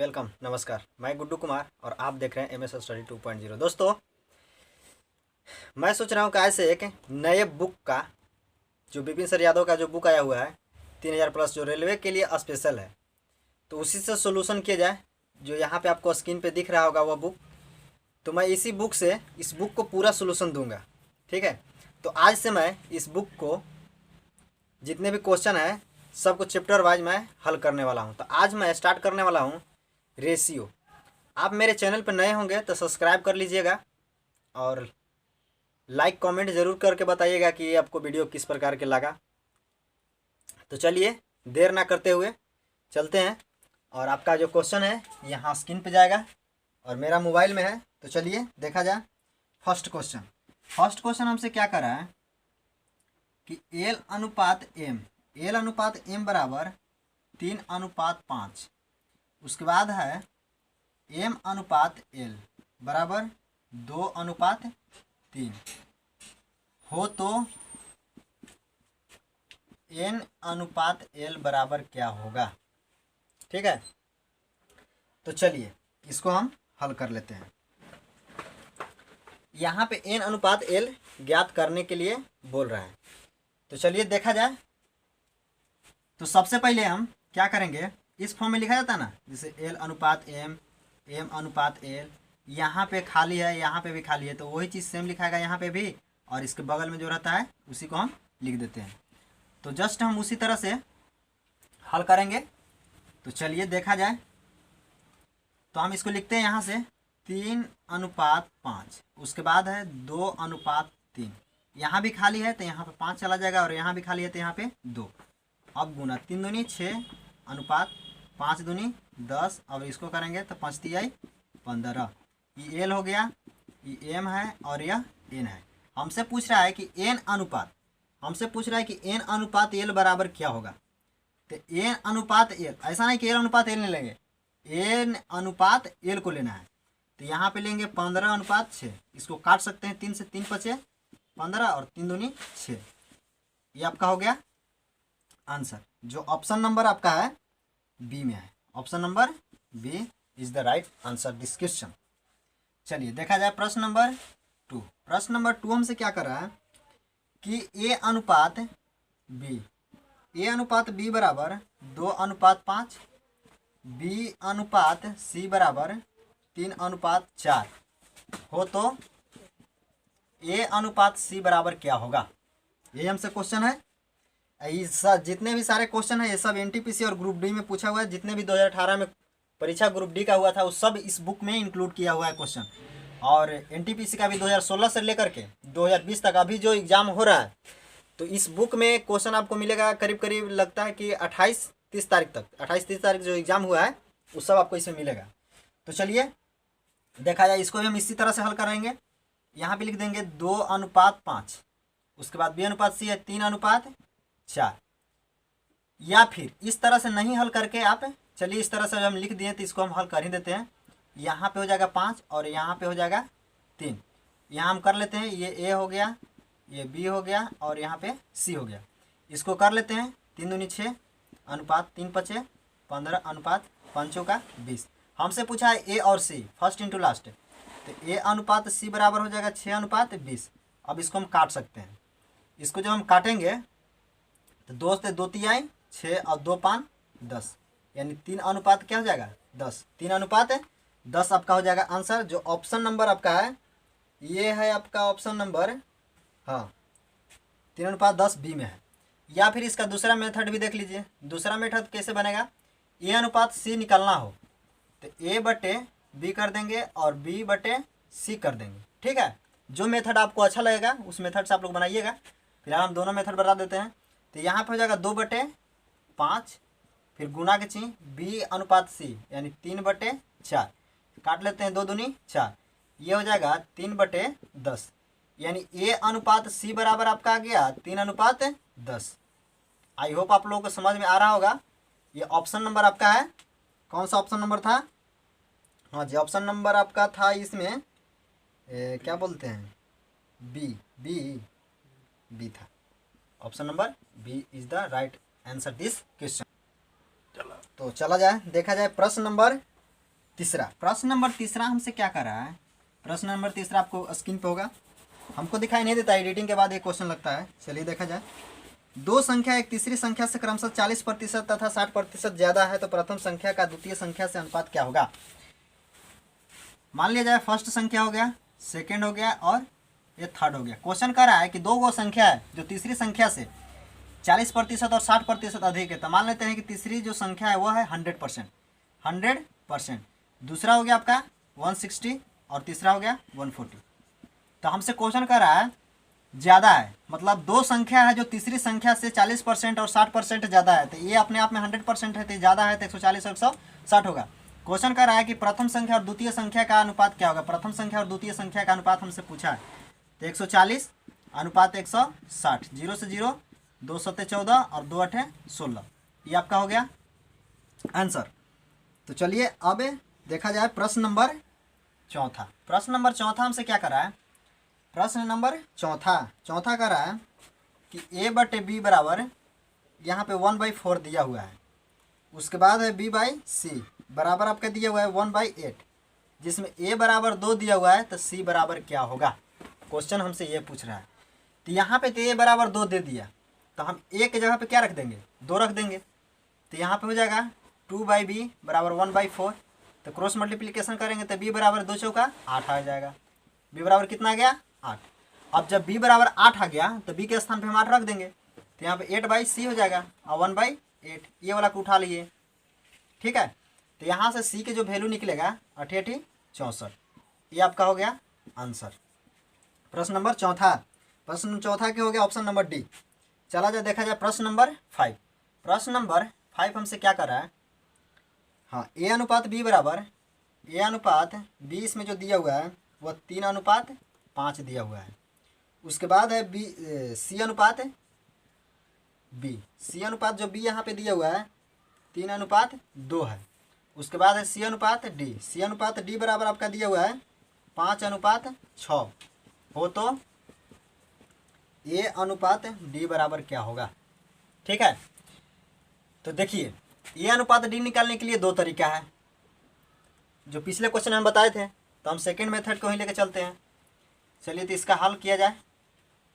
Welcome, नमस्कार। मैं गुड्डू कुमार और आप देख रहे हैं MS स्टडी 2.0। दोस्तों, मैं सोच रहा हूँ कि आज से एक नए बुक का, जो विपिन सर यादव का जो बुक आया हुआ है 3000 प्लस, जो रेलवे के लिए स्पेशल है, तो उसी से सोल्यूशन किया जाए। जो यहाँ पे आपको स्क्रीन पे दिख रहा होगा वह बुक, तो मैं इसी बुक से इस बुक को पूरा सोल्यूशन दूंगा। ठीक है, तो आज से मैं इस बुक को जितने भी क्वेश्चन है सबको चैप्टर वाइज मैं हल करने वाला हूँ। तो आज मैं स्टार्ट करने वाला हूँ रेशियो। आप मेरे चैनल पर नए होंगे तो सब्सक्राइब कर लीजिएगा और लाइक कमेंट ज़रूर करके बताइएगा कि ये आपको वीडियो किस प्रकार के लगा। तो चलिए देर ना करते हुए चलते हैं, और आपका जो क्वेश्चन है यहाँ स्क्रीन पे जाएगा और मेरा मोबाइल में है। तो चलिए देखा जाए। फर्स्ट क्वेश्चन हमसे क्या कर रहा है कि एल अनुपात एम बराबर 3:5। उसके बाद है एम अनुपात एल बराबर 2:3 हो तो एन अनुपात एल बराबर क्या होगा। ठीक है, तो चलिए इसको हम हल कर लेते हैं। यहाँ पे एन अनुपात एल ज्ञात करने के लिए बोल रहा है, तो चलिए देखा जाए। तो सबसे पहले हम क्या करेंगे, इस फॉर्म में लिखा जाता है ना, जैसे एल अनुपात एम, एम अनुपात एल। यहाँ पे खाली है, यहाँ पे भी खाली है, तो वही चीज़ सेम लिखाएगा यहाँ पे भी, और इसके बगल में जो रहता है उसी को हम लिख देते हैं। तो जस्ट हम उसी तरह से हल करेंगे। तो चलिए देखा जाए। तो हम इसको लिखते हैं यहाँ से 3:5, उसके बाद है 2:3। यहाँ भी खाली है तो यहाँ पे 5 चला जाएगा, और यहाँ भी खाली है तो यहाँ पे 2। अब गुना 3 दूनी 6 अनुपात 5 दूनी 10। अब इसको करेंगे तो 5 तिहाई 15। ये एल हो गया, ये एम है और यह एन है। हमसे पूछ रहा है कि एन अनुपात एल बराबर क्या होगा। तो एन अनुपात एल, ऐसा नहीं कि एल अनुपात एल नहीं लेंगे, एन अनुपात एल को लेना है। तो यहाँ पे लेंगे 15:6। इसको काट सकते हैं, 3 से 3 बचे 15 और 3 दूनी 6। ये आपका हो गया आंसर, जो ऑप्शन नंबर आपका है बी में है। Option number B is the right answer this question. चलिए देखा जाए प्रश्न नंबर 2। प्रश्न नंबर 2 हमसे क्या कर रहा है कि ए अनुपात बी बराबर 2:5, बी अनुपात सी बराबर 3:4 हो तो ए अनुपात सी बराबर क्या होगा। यही हमसे क्वेश्चन है। ये जितने भी सारे क्वेश्चन है ये सब NTPC और ग्रुप डी में पूछा हुआ है। जितने भी 2018 में परीक्षा ग्रुप डी का हुआ था वो सब इस बुक में इंक्लूड किया हुआ है क्वेश्चन। और NTPC का भी 2016 से लेकर के 2020 तक अभी जो एग्ज़ाम हो रहा है, तो इस बुक में क्वेश्चन आपको मिलेगा करीब करीब, लगता है कि 28-30 तारीख तक, 28-30 तारीख जो एग्ज़ाम हुआ है वो सब आपको इसमें मिलेगा। तो चलिए देखा जाए। इसको भी हम इसी तरह से हल करेंगे। यहाँ पे लिख देंगे 2:5, उसके बाद बी अनुपात सी है 3:4। या फिर इस तरह से नहीं हल करके आप, चलिए इस तरह से हम लिख दिए तो इसको हम हल कर ही देते हैं। यहाँ पे हो जाएगा 5 और यहाँ पे हो जाएगा 3। यहाँ हम कर लेते हैं, ये ए हो गया, ये बी हो गया और यहाँ पे सी हो गया। इसको कर लेते हैं, 3 दूनी 6 अनुपात 3 पचे 15 अनुपात 5 20। हमसे पूछा है ए और सी फर्स्ट इंटू लास्ट, तो ए अनुपात सी बराबर हो जाएगा 6:20। अब इसको हम काट सकते हैं। इसको जब हम काटेंगे तो 2 से 2 तिहाई 6 और 2 5 10, यानी 3 अनुपात क्या हो जाएगा 10। 3:10 आपका हो जाएगा आंसर। जो ऑप्शन नंबर आपका है ये है आपका ऑप्शन नंबर, हाँ, 3:10 बी में है। या फिर इसका दूसरा मेथड भी देख लीजिए। दूसरा मेथड कैसे बनेगा, ए अनुपात सी निकालना हो तो ए बटे बी कर देंगे और बी बटे सी कर देंगे। ठीक है, जो मेथड आपको अच्छा लगेगा उस मेथड से आप लोग बनाइएगा। फिलहाल हम दोनों मेथड बता देते हैं। तो यहाँ पे हो जाएगा 2/5, फिर गुना के चिन्ह बी अनुपात सी यानी 3/4, काट लेते हैं 2 दूनी 4। ये हो जाएगा 3/10, यानी ए अनुपात सी बराबर आपका आ गया 3:10। आई होप आप लोगों को समझ में आ रहा होगा। ये ऑप्शन नंबर आपका है, कौन सा ऑप्शन नंबर था, हाँ जी ऑप्शन नंबर आपका था इसमें क्या बोलते हैं बी था। Option number B is the right answer this question. तो चला जाए देखा जाए प्रश्न नंबर तीसरा, प्रश्न नंबर तीसरा हमसे क्या कर रहा है? प्रश्न नंबर तीसरा आपको स्क्रीन पे होगा, हमको दिखाई नहीं देता, एडिटिंग के बाद एक क्वेश्चन लगता है। चलिए देखा जाए। दो संख्या एक तीसरी संख्या से क्रमशः 40% तथा 60% ज़्यादा है तो प्रथम संख्या का द्वितीय संख्या से अनुपात क्या होगा? मान लिया जाए फर्स्ट संख्या हो गया, सेकेंड हो गया और ये थर्ड हो गया। क्वेश्चन कर रहा है कि दो वो संख्या है जो तीसरी संख्या से 40% और 60% अधिक है। तो मान लेते हैं कि तीसरी जो संख्या है वो है 100%। दूसरा हो गया आपका 160 और तीसरा हो गया 140। तो हमसे क्वेश्चन कर रहा है ज़्यादा है, मतलब दो संख्या है जो तीसरी संख्या से 40% और 60% ज़्यादा है। तो ये अपने आप में 100% है, तो ज़्यादा है तो 140 और 160 होगा। क्वेश्चन कर रहा है कि प्रथम संख्या और द्वितीय संख्या का अनुपात क्या होगा? प्रथम संख्या और द्वितीय संख्या का अनुपात हमसे पूछा है, तो 140 अनुपात 160, 0 से 0, 2 सत्ते 14 और 2 अठे 16। ये आपका हो गया आंसर। तो चलिए अब देखा जाए प्रश्न नंबर चौथा। प्रश्न नंबर चौथा हमसे क्या कर रहा है? प्रश्न नंबर चौथा कर रहा है कि a/b बराबर यहाँ पे 1/4 दिया हुआ है, उसके बाद है b/c बराबर आपका दिया हुआ है 1/8, जिसमें a बराबर 2 दिया हुआ है तो c बराबर क्या होगा? क्वेश्चन हमसे ये पूछ रहा है। तो यहाँ पे तो a बराबर 2 दे दिया, तो हम a के जगह पे क्या रख देंगे? 2 रख देंगे। तो यहाँ पे हो जाएगा 2/b बराबर 1/4। तो क्रॉस मल्टीप्लिकेशन करेंगे तो b बराबर 2 चौका 8 आ जाएगा। b बराबर कितना आ गया? 8। अब जब b बराबर 8 आ गया तो b के स्थान पे हम 8 रख देंगे, तो यहाँ पे 8/c हो जाएगा और 1/8, ये वाला को उठा लिए। ठीक है, तो यहाँ से c के जो वैल्यू निकलेगा 88 64, ये आपका हो गया आंसर। प्रश्न नंबर चौथा। प्रश्न चौथा क्या हो गया? Option number D. चला जाए देखा जाए प्रश्न नंबर 5। प्रश्न नंबर 5 हमसे क्या कर रहा है? हाँ, a अनुपात b बराबर इसमें जो दिया हुआ है वह 3:5 दिया हुआ है। उसके बाद है c अनुपात जो b यहाँ पे दिया हुआ है 3:2 है। उसके बाद है c अनुपात d बराबर आपका दिया हुआ है 5:6 हो तो a अनुपात d बराबर क्या होगा? ठीक है, तो देखिए a अनुपात d निकालने के लिए दो तरीका है, जो पिछले क्वेश्चन हम बताए थे, तो हम सेकेंड मेथड को ही लेकर चलते हैं। चलिए तो इसका हल किया जाए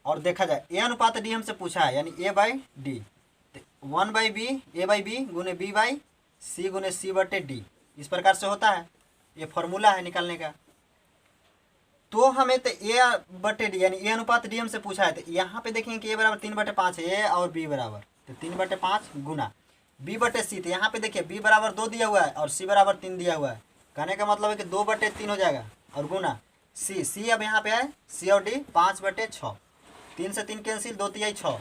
और देखा जाए। a अनुपात d हमसे पूछा है, यानी a/d, 1/b a/b गुने b/c गुने c/d, इस प्रकार से होता है। ये फॉर्मूला है निकालने का। तो हमें तो a/d यानी a अनुपात d हमसे पूछा है, तो यहाँ पे देखेंगे कि a बराबर 3/5 है, a और b बराबर, तो 3/5 गुना b/c। तो यहाँ पे देखिए b बराबर 2 दिया हुआ है और c बराबर 3 दिया हुआ है। कहने का मतलब है कि 2/3 हो जाएगा और गुना c अब यहाँ पे है c और d 5/6, 3 से 3 कैंसिल, 2 तिहाई 6,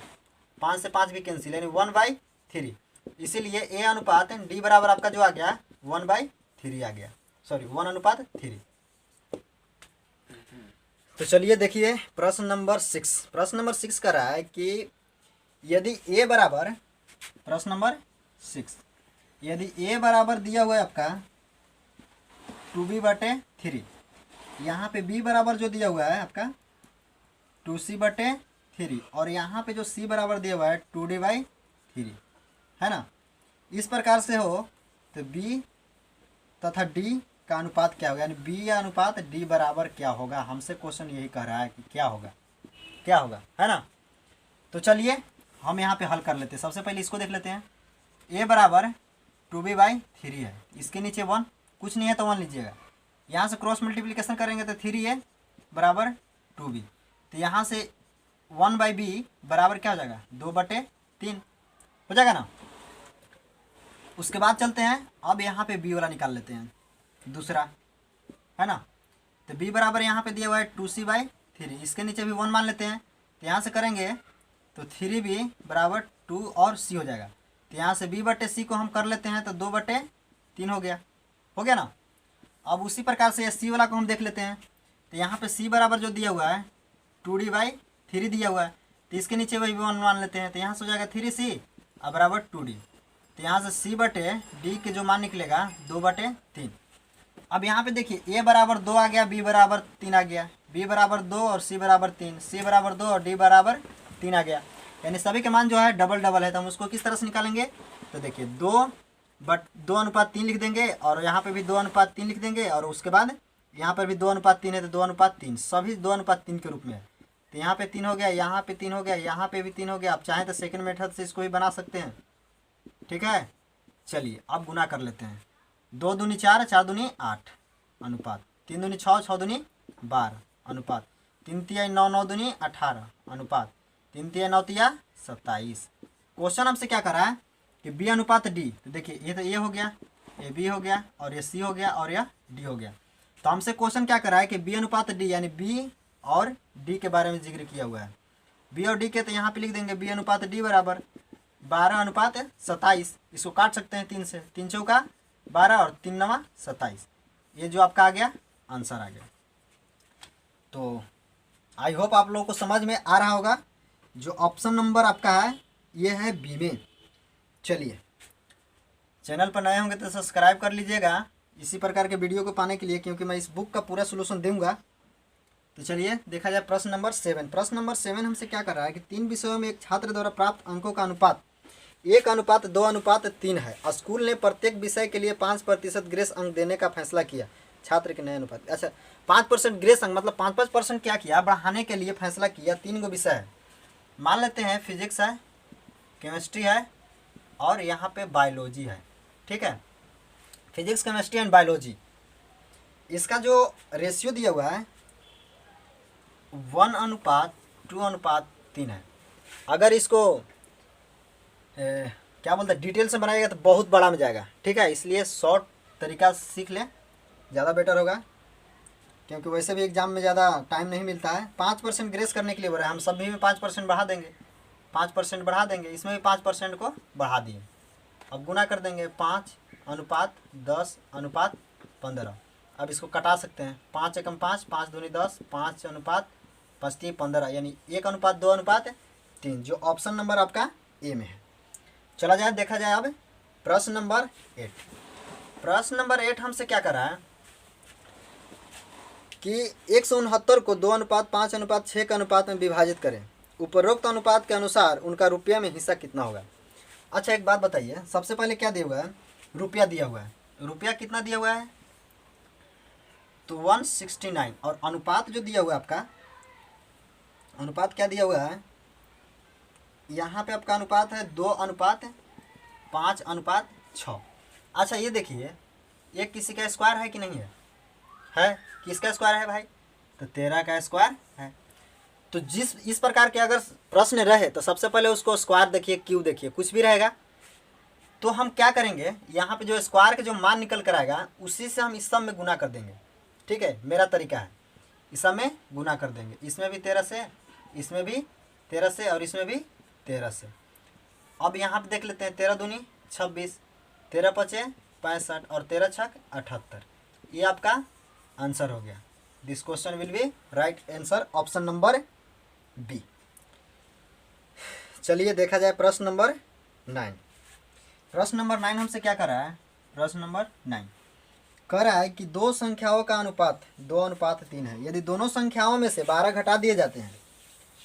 5 से 5 भी कैंसिल, यानी 1/3। इसीलिए a अनुपात d बराबर आपका जो आ गया 1/3 आ गया, सॉरी 1:3। तो चलिए देखिए प्रश्न नंबर 6। प्रश्न नंबर 6 कर रहा है कि यदि a बराबर, प्रश्न नंबर 6, यदि a बराबर दिया हुआ है आपका 2b/3, यहाँ पे b बराबर जो दिया हुआ है आपका 2c/3 और यहाँ पे जो c बराबर दिया हुआ है 2d/3 है ना। इस प्रकार से हो तो b तथा d का अनुपात क्या होगा, यानी b अनुपात d बराबर क्या होगा? हमसे क्वेश्चन यही कह रहा है कि क्या होगा, है ना। तो चलिए हम यहाँ पे हल कर लेते हैं। सबसे पहले इसको देख लेते हैं। a बराबर 2b/3 है, इसके नीचे 1 कुछ नहीं है तो 1 लीजिएगा। यहाँ से क्रॉस मल्टीप्लिकेशन करेंगे तो 3a बराबर 2b, तो यहाँ से 1/b बराबर क्या हो जाएगा? 2/3 हो जाएगा ना। उसके बाद चलते हैं, अब यहाँ पे b वाला निकाल लेते हैं दूसरा, है ना। तो b बराबर यहाँ पे दिया हुआ है 2c/3, इसके नीचे भी 1 मान लेते हैं। तो यहाँ से करेंगे तो 3b बराबर 2 और c हो जाएगा। तो यहाँ से b/c को हम कर लेते हैं तो 2/3 हो गया ना। अब उसी प्रकार से c वाला को हम देख लेते हैं। तो यहाँ पे c बराबर जो दिया हुआ है 2d/3 दिया हुआ है, तो इसके नीचे वही 1 मान लेते हैं। तो यहाँ से हो जाएगा 3c अब बराबर 2d। तो यहाँ से c/d के जो मान निकलेगा 2/3। अब यहाँ पे देखिए a बराबर 2 आ गया, b बराबर 3 आ गया, b बराबर 2 और c बराबर 3, c बराबर 2 और d बराबर 3 आ गया, यानी सभी के मान जो है डबल है। तो हम उसको किस तरह से निकालेंगे? तो देखिए 2 बट 2:3 लिख देंगे, और यहाँ पे भी 2:3 लिख देंगे, और उसके बाद यहाँ पर भी 2:3 है तो 2:3, सभी 2:3 के रूप में है। तो यहाँ पे 3 हो गया, यहाँ पे 3 हो गया, यहाँ पे भी 3 हो गया। आप चाहें तो सेकंड मेथड से इसको भी बना सकते हैं, ठीक है। चलिए अब गुना कर लेते हैं। 2 दूनी 4, 4 दूनी 8 अनुपात 3 दूनी 6, 6 दूनी 12 अनुपात 3 तिया 9, 9 दूनी 18 अनुपात 3 तिया 9 तिया 27। क्वेश्चन हमसे क्या कर रहा है कि बी अनुपात डी। तो देखिए ये तो ए हो गया, ये बी हो गया, और ये सी हो गया, और यह डी हो गया। तो हमसे क्वेश्चन क्या कर रहा है कि बी अनुपात डी, यानी बी और डी के बारे में जिक्र किया हुआ है। बी और डी के तो यहाँ पे लिख देंगे बी अनुपात डी बराबर 12:27। इसको काट सकते हैं 3 से, 3 चौका 12 और 3 नवा 27। ये जो आपका आ गया आंसर आ गया। तो आई होप आप लोगों को समझ में आ रहा होगा। जो ऑप्शन नंबर आपका है ये है बी में। चलिए, चैनल पर नए होंगे तो सब्सक्राइब कर लीजिएगा इसी प्रकार के वीडियो को पाने के लिए, क्योंकि मैं इस बुक का पूरा सोल्यूशन दूंगा। तो चलिए देखा जाए प्रश्न नंबर 7। प्रश्न नंबर 7 हमसे क्या कर रहा है कि 3 विषयों में एक छात्र द्वारा प्राप्त अंकों का अनुपात 1:2:3 है। स्कूल ने प्रत्येक विषय के लिए 5% ग्रेस अंक देने का फैसला किया। छात्र के नए अनुपात, अच्छा 5% ग्रेस अंक मतलब 5-5% क्या किया, बढ़ाने के लिए फैसला किया। 3 गो विषय है, मान लेते हैं फिजिक्स है, केमिस्ट्री है, और यहाँ पे बायोलॉजी है, ठीक है। फिजिक्स, केमिस्ट्री एंड बायोलॉजी, इसका जो रेशियो दिया हुआ है 1:2:3 है। अगर इसको क्या बोलते हैं डिटेल से बनाएगा तो बहुत बड़ा में जाएगा, ठीक है। इसलिए शॉर्ट तरीका सीख लें, ज़्यादा बेटर होगा, क्योंकि वैसे भी एग्जाम में ज़्यादा टाइम नहीं मिलता है। 5% ग्रेस करने के लिए बोल रहे हैं, हम सभी में 5% बढ़ा देंगे, 5% बढ़ा देंगे, इसमें भी 5% को बढ़ा दिए। अब गुना कर देंगे 5:10:15। अब इसको कटा सकते हैं, 5 एकम 5, 5 दूनी 10, 5:5:3:15, यानी 1:2:3, जो ऑप्शन नंबर आपका ए में है। चला जाए देखा जाए अब प्रश्न नंबर 8। प्रश्न नंबर 8 हमसे क्या कर रहा है कि 169 को 2:5:6 के अनुपात में विभाजित करें। उपरोक्त अनुपात के अनुसार उनका रुपया में हिस्सा कितना होगा। अच्छा एक बात बताइए, सबसे पहले क्या दिया हुआ है, रुपया दिया हुआ है। रुपया कितना दिया हुआ है तो 169, और अनुपात जो दिया हुआ है आपका, अनुपात क्या दिया हुआ है, यहाँ पे आपका अनुपात है 2:5:6। अच्छा ये देखिए, ये किसी का स्क्वायर है कि नहीं है, है किसका स्क्वायर है भाई, तो 13 का स्क्वायर है। तो इस प्रकार के अगर प्रश्न रहे तो सबसे पहले उसको स्क्वायर देखिए, क्यों देखिए, कुछ भी रहेगा तो हम क्या करेंगे, यहाँ पे जो स्क्वायर के जो मान निकल कर आएगा उसी से हम इस सब में गुना कर देंगे, ठीक है। मेरा तरीका है, इस सब में गुना कर देंगे, इसमें भी 13 से, इसमें भी 13 से, और इसमें भी 13 से। अब यहाँ पे देख लेते हैं, 13 दूनी 26, 13 पचे 65, और 13 छक 78। ये आपका आंसर हो गया। This question will be right answer option number B. चलिए देखा जाए प्रश्न नंबर 9। प्रश्न नंबर 9 हमसे क्या कर रहा है, प्रश्न नंबर 9 कह रहा है कि दो संख्याओं का अनुपात 2:3 है। यदि दोनों संख्याओं में से 12 घटा दिए जाते हैं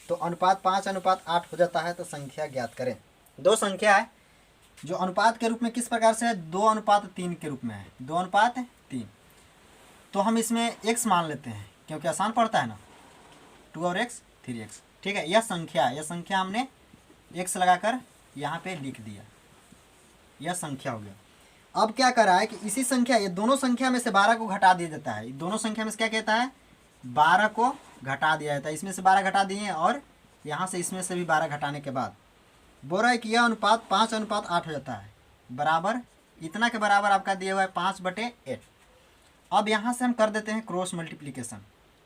तो अनुपात 5:8 हो जाता है। तो संख्या ज्ञात करें। दो संख्या है जो अनुपात के रूप में किस प्रकार से है, 2:3 के रूप में है, 2:3। तो हम इसमें x मान लेते हैं क्योंकि आसान पड़ता है ना, 2 और x 3x, ठीक है। यह संख्या हमने x लगाकर यहाँ पे लिख दिया, यह संख्या हो गया। अब क्या कर रहा है कि इसी संख्या, ये दोनों संख्या में से 12 को घटा दिया जाता है। दोनों संख्या में से क्या कहता है, 12 को घटा दिया जाता है। इसमें से 12 घटा दिए, और यहाँ से इसमें से भी 12 घटाने के बाद बोल रहा है कि यह अनुपात 5:8 हो जाता है, बराबर इतना के बराबर आपका दिया हुआ है 5/8। अब यहाँ से हम कर देते हैं क्रॉस मल्टीप्लिकेशन।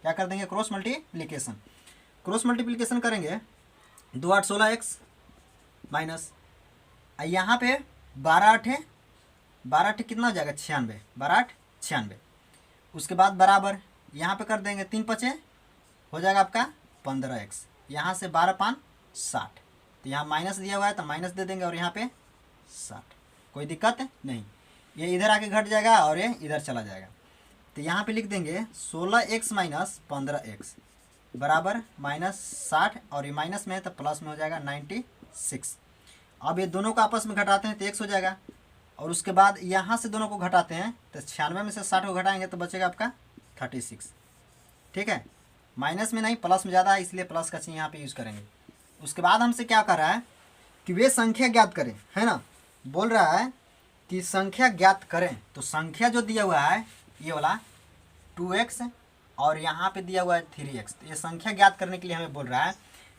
क्या कर देंगे, क्रॉस मल्टीप्लिकेशन। क्रॉस मल्टीप्लिकेशन करेंगे, 2 8 16x माइनस, यहाँ पे 12 8 कितना हो जाएगा, 96, 12 8 96। उसके बाद बराबर यहाँ पे कर देंगे, 3 5 हो जाएगा आपका 15x, यहाँ से 12 5 60। तो यहाँ माइनस दिया हुआ है तो माइनस दे देंगे, और यहाँ पे 60, कोई दिक्कत नहीं। ये इधर आके घट जाएगा और ये इधर चला जाएगा। तो यहाँ पे लिख देंगे 16x माइनस 15x बराबर -60, और ये माइनस में है तो प्लस में हो जाएगा 96। अब ये दोनों को आपस में घटाते हैं तो x हो जाएगा, और उसके बाद यहाँ से दोनों को घटाते हैं तो 96 में से 60 को घटाएंगे तो बचेगा आपका 36। ठीक है, माइनस में नहीं प्लस में ज़्यादा है इसलिए प्लस का चिन्ह यहाँ पे यूज़ करेंगे। उसके बाद हमसे क्या कर रहा है कि वे संख्या ज्ञात करें, है ना, बोल रहा है कि संख्या ज्ञात करें। तो संख्या जो दिया हुआ है ये वाला 2x और यहाँ पे दिया हुआ है 3x, तो ये संख्या ज्ञात करने के लिए हमें बोल रहा है।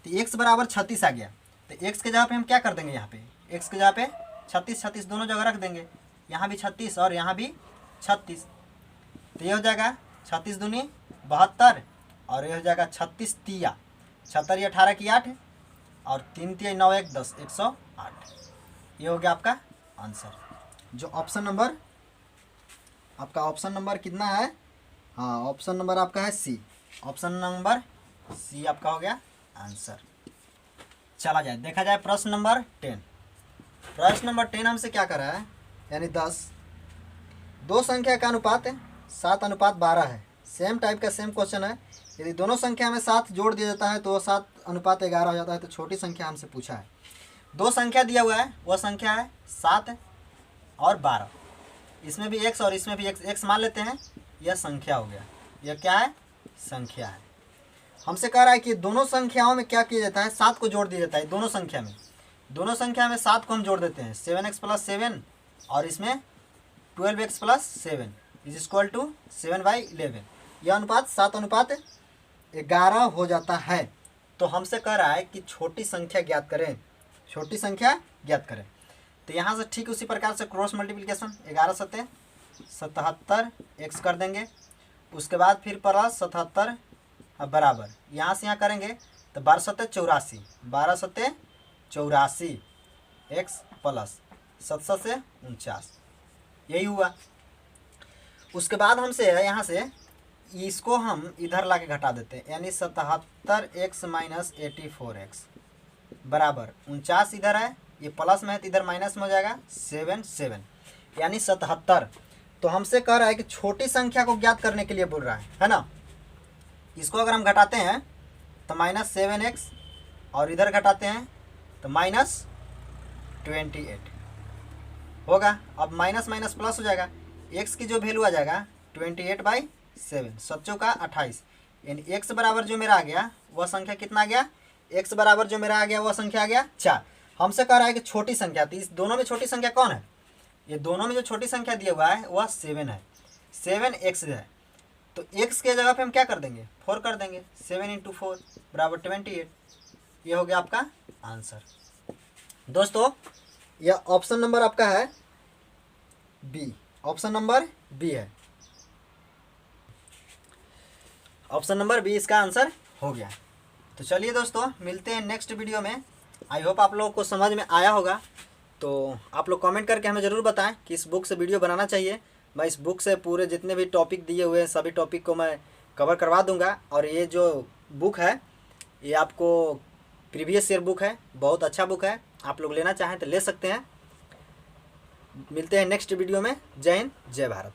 तो x बराबर 36 आ गया, तो x के जगह पे हम क्या कर देंगे, यहाँ पे x के जगह पे 36 दोनों जगह रख देंगे, यहाँ भी 36 और यहाँ भी 36। तो ये हो जाएगा 36 दूनी 72 और ये हो जाएगा 36 तिया 76 या 18 की 8 और 3 तिया 9 1 10 108। ये हो गया आपका आंसर। जो ऑप्शन नंबर आपका ऑप्शन नंबर कितना है, हाँ ऑप्शन नंबर आपका है सी, ऑप्शन नंबर सी आपका हो गया आंसर। चला जाए देखा जाए प्रश्न नंबर 10। प्रश्न नंबर 10 हमसे क्या कर रहा है, यानी 10 दो संख्या का अनुपात 7:12 है। सेम टाइप का सेम क्वेश्चन है। यदि दोनों संख्या में 7 जोड़ दिया जाता है तो 7:11 हो जाता है। तो छोटी संख्या हमसे पूछा है। दो संख्या दिया हुआ है, वह संख्या है 7 और 12। इसमें भी x और इसमें भी x मान लेते हैं, यह संख्या हो गया। यह क्या है, संख्या है। हमसे कह रहा है कि दोनों संख्याओं में क्या किया जाता है, 7 को जोड़ दिया जाता है। दोनों संख्या में 7 को हम जोड़ देते हैं, 7x + 7 और इसमें 12x + 7 = 7/11। यह अनुपात 7:11 हो जाता है। तो हमसे कह रहा है कि छोटी संख्या ज्ञात करें, छोटी संख्या ज्ञात करें। तो यहाँ से ठीक उसी प्रकार से क्रॉस मल्टीप्लिकेशन 11 सत्ते 77 x कर देंगे। उसके बाद फिर प्लस 77 बराबर यहाँ से यहाँ करेंगे तो 12 सत्ते 84, 12 सत्ते 84 x प्लस 7 से 49, यही हुआ। उसके बाद हमसे यहाँ से इसको हम इधर ला के घटा देते हैं, यानी 77x - 84x बराबर 49 इधर है, ये प्लस में है तो इधर माइनस में हो जाएगा 7 यानी 77। तो हमसे कह रहा है कि छोटी संख्या को ज्ञात करने के लिए बोल रहा है ना। इसको अगर हम घटाते हैं तो -7x और इधर घटाते हैं तो -28 होगा। अब माइनस माइनस प्लस हो जाएगा, x की जो वैल्यू आ जाएगा 28/7, 7 का 28, यानी x बराबर जो मेरा आ गया वह संख्या कितना आ गया, x बराबर जो मेरा आ गया वह संख्या आ गया 4। हमसे कह रहा है कि छोटी संख्या, तो इस दोनों में छोटी संख्या कौन है, ये दोनों में जो छोटी संख्या दिया हुआ है वह 7 है, 7x है। तो x के जगह पे हम क्या कर देंगे, 4 कर देंगे, 7 × 4 बराबर 28। ये हो गया आपका आंसर। दोस्तों यह ऑप्शन नंबर आपका है बी, ऑप्शन नंबर बी है, ऑप्शन नंबर बी इसका आंसर हो गया। तो चलिए दोस्तों मिलते हैं नेक्स्ट वीडियो में। आई होप आप लोगों को समझ में आया होगा। तो आप लोग कमेंट करके हमें ज़रूर बताएं कि इस बुक से वीडियो बनाना चाहिए। मैं इस बुक से पूरे जितने भी टॉपिक दिए हुए हैं सभी टॉपिक को मैं कवर करवा दूंगा। और ये जो बुक है ये आपको प्रीवियस ईयर बुक है, बहुत अच्छा बुक है, आप लोग लेना चाहें तो ले सकते हैं। मिलते हैं नेक्स्ट वीडियो में। जय हिंद, जय भारत।